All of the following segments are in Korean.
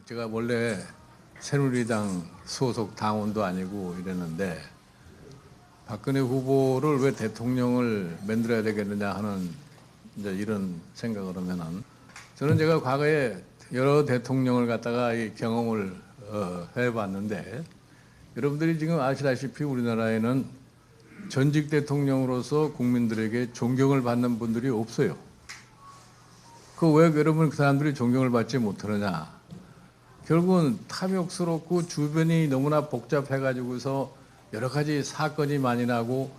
제가 원래 새누리당 소속 당원도 아니고 이랬는데 박근혜 후보를 왜 대통령을 만들어야 되겠느냐 하는 이제 이런 생각을 하면은 저는 제가 과거에 여러 대통령을 갖다가 이 경험을 해봤는데 여러분들이 지금 아시다시피 우리나라에는 전직 대통령으로서 국민들에게 존경을 받는 분들이 없어요. 그 왜 여러분 그 사람들이 존경을 받지 못하느냐? 결국은 탐욕스럽고 주변이 너무나 복잡해가지고서 여러 가지 사건이 많이 나고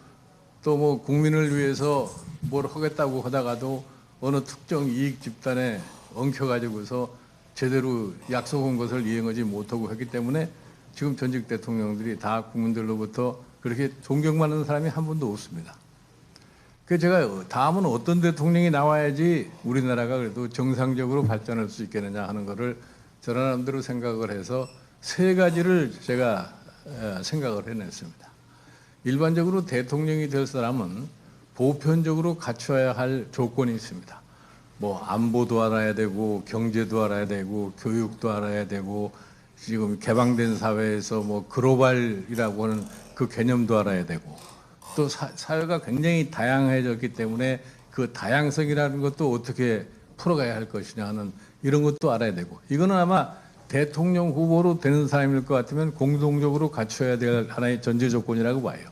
또 뭐 국민을 위해서 뭘 하겠다고 하다가도 어느 특정 이익 집단에 엉켜가지고서 제대로 약속한 것을 이행하지 못하고 했기 때문에 지금 전직 대통령들이 다 국민들로부터 그렇게 존경받는 사람이 한 분도 없습니다. 그래서 제가 다음은 어떤 대통령이 나와야지 우리나라가 그래도 정상적으로 발전할 수 있겠느냐 하는 것을 저 나름대로 생각을 해서 세 가지를 제가 생각을 해냈습니다. 일반적으로 대통령이 될 사람은 보편적으로 갖춰야 할 조건이 있습니다. 뭐 안보도 알아야 되고 경제도 알아야 되고 교육도 알아야 되고 지금 개방된 사회에서 뭐 글로벌이라고 하는 그 개념도 알아야 되고 또 사회가 굉장히 다양해졌기 때문에 그 다양성이라는 것도 어떻게 풀어가야 할 것이냐 하는 이런 것도 알아야 되고 이거는 아마 대통령 후보로 되는 사람일 것 같으면 공동적으로 갖춰야 될 하나의 전제 조건이라고 봐요.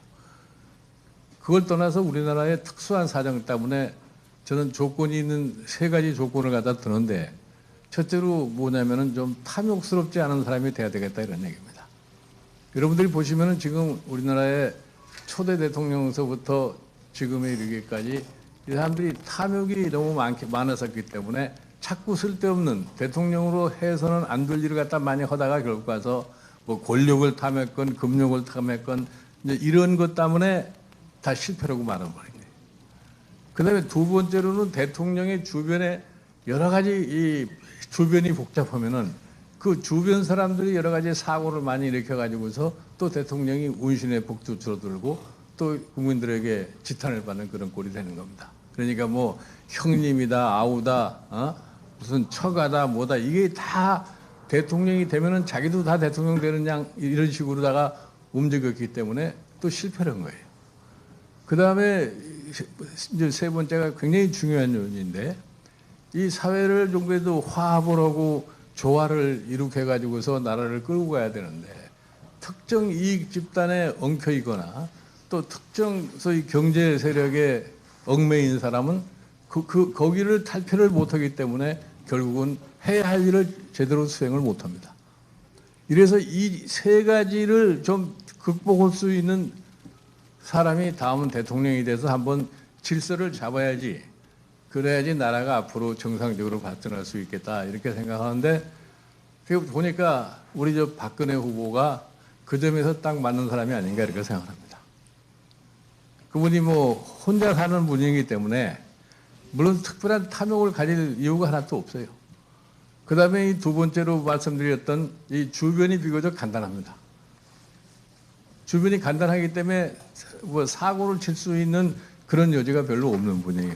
그걸 떠나서 우리나라의 특수한 사정 때문에 저는 조건이 있는 세 가지 조건을 갖다 드는데 첫째로 뭐냐면은 좀 탐욕스럽지 않은 사람이 돼야 되겠다 이런 얘기입니다. 여러분들이 보시면은 지금 우리나라의 초대 대통령서부터 지금에 이르기까지 이 사람들이 탐욕이 너무 많았었기 때문에 자꾸 쓸데없는 대통령으로 해서는 안 될 일을 갖다 많이 하다가 결국 가서 뭐 권력을 탐했건 금욕을 탐했건 이제 이런 것 때문에 다 실패라고 말해버린 거예요. 그 다음에 두 번째로는 대통령의 주변에 여러 가지 이 주변이 복잡하면은 그 주변 사람들이 여러 가지 사고를 많이 일으켜가지고서 또 대통령이 운신의 복도 줄어들고 또 국민들에게 지탄을 받는 그런 꼴이 되는 겁니다. 그러니까 뭐 형님이다, 아우다, 무슨 처가다, 뭐다 이게 다 대통령이 되면은 자기도 다 대통령 되는 양 이런 식으로다가 움직였기 때문에 또 실패를 한 거예요. 그 다음에 이제 세 번째가 굉장히 중요한 요인인데 이 사회를 좀 그래도 화합을 하고 조화를 이룩해 가지고서 나라를 끌고 가야 되는데 특정 이익 집단에 엉켜 있거나 또 특정 소위 경제 세력에 얽매인 사람은 거기를 탈피를 못하기 때문에 결국은 해야 할 일을 제대로 수행을 못합니다. 이래서 이 세 가지를 좀 극복할 수 있는 사람이 다음은 대통령이 돼서 한번 질서를 잡아야지 그래야지 나라가 앞으로 정상적으로 발전할 수 있겠다 이렇게 생각하는데 보니까 우리 저 박근혜 후보가 그 점에서 딱 맞는 사람이 아닌가 이렇게 생각합니다. 그분이 뭐 혼자 사는 분이기 때문에 물론 특별한 탐욕을 가질 이유가 하나도 없어요. 그 다음에 이 두 번째로 말씀드렸던 이 주변이 비교적 간단합니다. 주변이 간단하기 때문에 뭐 사고를 칠 수 있는 그런 여지가 별로 없는 분이에요.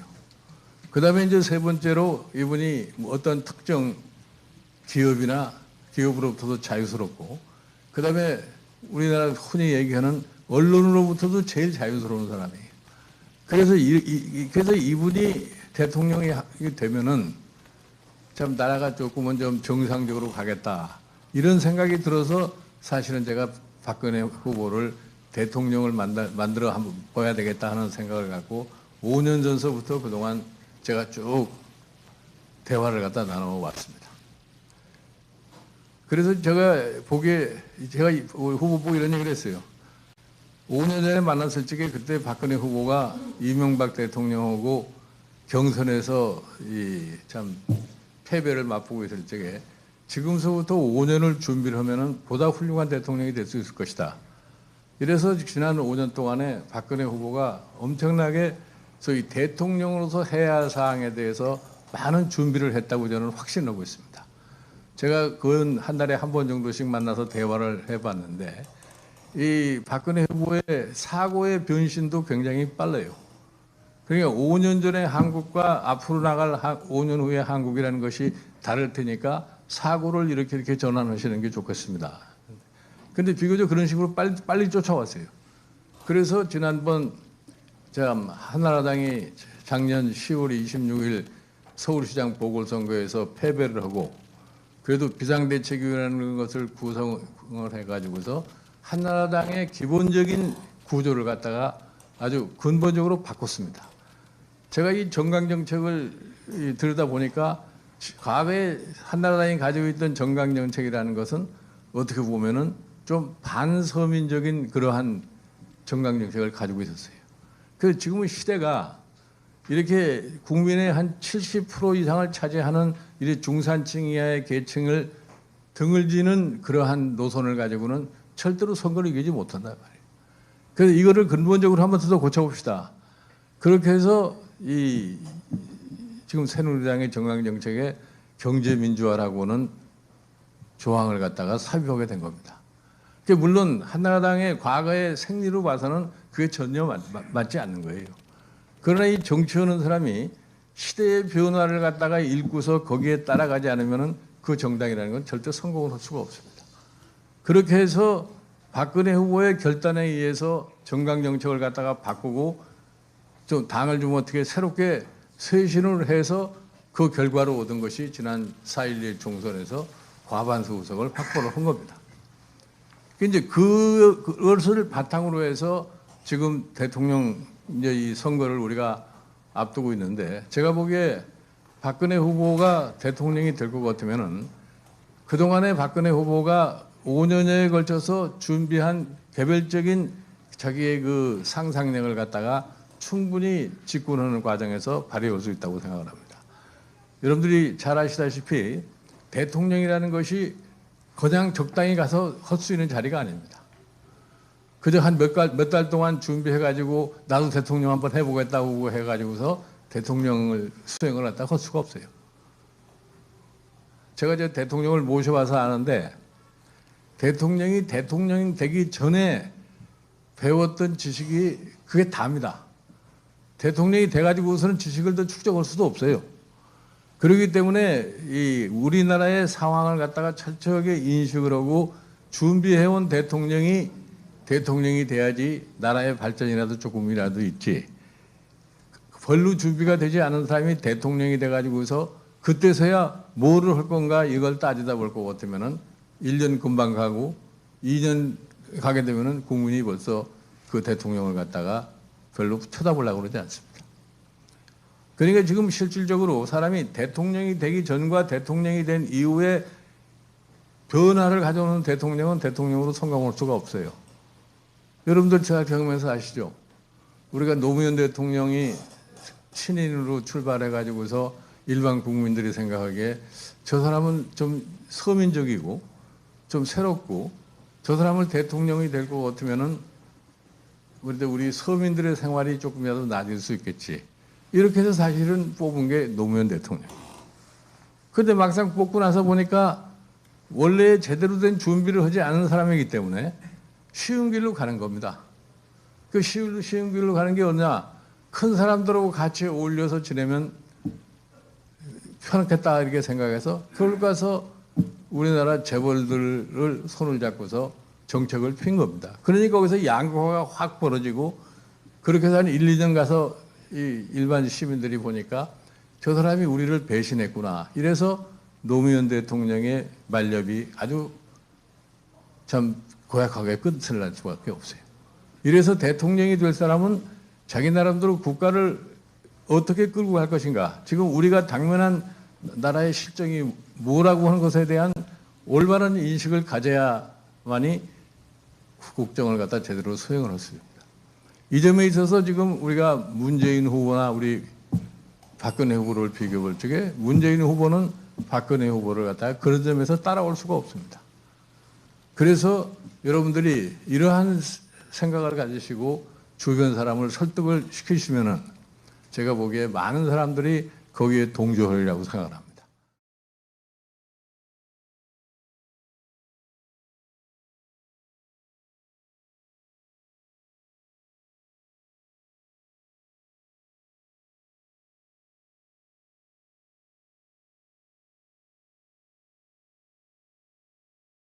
그 다음에 이제 세 번째로 이분이 어떤 특정 기업이나 기업으로부터도 자유스럽고 그 다음에 우리나라 흔히 얘기하는 언론으로부터도 제일 자유스러운 사람이에요. 그래서 그래서 이분이 대통령이 되면은 참 나라가 조금은 좀 정상적으로 가겠다 이런 생각이 들어서 사실은 제가 박근혜 후보를 대통령을 만들어 한번 봐야 되겠다 하는 생각을 갖고 5년 전서부터 그동안 제가 쭉 대화를 갖다 나눠왔습니다. 그래서 제가 후보 보고 이런 얘기를 했어요. 5년 전에 만났을 적에 그때 박근혜 후보가 이명박 대통령하고 경선에서 참 패배를 맛보고 있을 적에 지금서부터 5년을 준비를 하면은 보다 훌륭한 대통령이 될 수 있을 것이다. 이래서 지난 5년 동안에 박근혜 후보가 엄청나게 소위 대통령으로서 해야 할 사항에 대해서 많은 준비를 했다고 저는 확신하고 있습니다. 제가 그 한 달에 한 번 정도씩 만나서 대화를 해봤는데 이 박근혜 후보의 사고의 변신도 굉장히 빨라요. 그러니까 5년 전에 한국과 앞으로 나갈 5년 후의 한국이라는 것이 다를 테니까 사고를 이렇게 전환하시는 게 좋겠습니다. 근데 비교적 그런 식으로 빨리 쫓아왔어요. 그래서 지난번 제가 한나라당이 작년 10월 26일 서울시장 보궐선거에서 패배를 하고 그래도 비상대책위라는 것을 구성을 해가지고서 한나라당의 기본적인 구조를 갖다가 아주 근본적으로 바꿨습니다. 제가 이 정강정책을 들여다 보니까 과거에 한나라당이 가지고 있던 정강정책이라는 것은 어떻게 보면은 좀 반서민적인 그러한 정강정책을 가지고 있었어요. 그래서 지금은 시대가 이렇게 국민의 한 70% 이상을 차지하는 이 중산층 이하의 계층을 등을 지는 그러한 노선을 가지고는 절대로 선거를 이기지 못한단 말이에요. 그래서 이거를 근본적으로 한번 더 고쳐봅시다. 그렇게 해서 이 지금 새누리당의 정강정책의 경제민주화라고는 조항을 갖다가 삽입하게 된 겁니다. 물론 한나라당의 과거의 생리로 봐서는 그게 전혀 맞지 않는 거예요. 그러나 이 정치하는 사람이 시대의 변화를 갖다가 읽고서 거기에 따라가지 않으면 그 정당이라는 건 절대 성공을 할 수가 없습니다. 그렇게 해서 박근혜 후보의 결단에 의해서 정강정책을 갖다가 바꾸고 좀 당을 좀 어떻게 새롭게 쇄신을 해서 그 결과로 얻은 것이 지난 4.11 총선에서 과반수 의석을 확보를 한 겁니다. 이제 그것을 바탕으로 해서 지금 대통령 이제 이 선거를 우리가 앞두고 있는데 제가 보기에 박근혜 후보가 대통령이 될 것 같으면은 그동안에 박근혜 후보가 5년여에 걸쳐서 준비한 개별적인 자기의 그 상상력을 갖다가 충분히 집권하는 과정에서 발휘할 수 있다고 생각을 합니다. 여러분들이 잘 아시다시피 대통령이라는 것이 그냥 적당히 가서 할 수 있는 자리가 아닙니다. 그저 한 몇 달 동안 준비해가지고 나도 대통령 한번 해보겠다고 해가지고서 대통령을 수행을 했다 할 수가 없어요. 제가 이제 대통령을 모셔봐서 아는데 대통령이 대통령 되기 전에 배웠던 지식이 그게 답니다. 대통령이 돼가지고서는 지식을 더 축적할 수도 없어요. 그렇기 때문에 이 우리나라의 상황을 갖다가 철저하게 인식을 하고 준비해온 대통령이 돼야지 나라의 발전이라도 조금이라도 있지. 별로 준비가 되지 않은 사람이 대통령이 돼가지고서 그때서야 뭐를 할 건가 이걸 따지다 볼 것 같으면은 1년 금방 가고 2년 가게 되면은 국민이 벌써 그 대통령을 갖다가 별로 쳐다보려고 그러지 않습니다. 그러니까 지금 실질적으로 사람이 대통령이 되기 전과 대통령이 된 이후에 변화를 가져오는 대통령은 대통령으로 성공할 수가 없어요. 여러분들 잘 경험해서 아시죠? 우리가 노무현 대통령이 신인으로 출발해 가지고서 일반 국민들이 생각하기에 저 사람은 좀 서민적이고 좀 새롭고 저 사람을 대통령이 될 것 같으면은 우리 서민들의 생활이 조금이라도 나아질 수 있겠지. 이렇게 해서 사실은 뽑은 게 노무현 대통령. 그런데 막상 뽑고 나서 보니까 원래 제대로 된 준비를 하지 않은 사람이기 때문에 쉬운 길로 가는 겁니다. 그 쉬운 길로 가는 게 어디냐? 큰 사람들하고 같이 어울려서 지내면 편하겠다 이렇게 생각해서 그걸 가서 우리나라 재벌들을 손을 잡고서 정책을 핀 겁니다. 그러니까 거기서 양극화가 확 벌어지고 그렇게 해서 한 1, 2년 가서 이 일반 시민들이 보니까 저 사람이 우리를 배신했구나. 이래서 노무현 대통령의 만렙이 아주 참 고약하게 끝을 날 수밖에 없어요. 이래서 대통령이 될 사람은 자기 나름대로 국가를 어떻게 끌고 갈 것인가. 지금 우리가 당면한 나라의 실정이 뭐라고 하는 것에 대한 올바른 인식을 가져야만이 국정을 갖다 제대로 수행을 할 수 있습니다. 이 점에 있어서 지금 우리가 문재인 후보나 우리 박근혜 후보를 비교할 적에 문재인 후보는 박근혜 후보를 갖다가 그런 점에서 따라올 수가 없습니다. 그래서 여러분들이 이러한 생각을 가지시고 주변 사람을 설득을 시키시면은 제가 보기에 많은 사람들이 거기에 동조하리라고 생각합니다.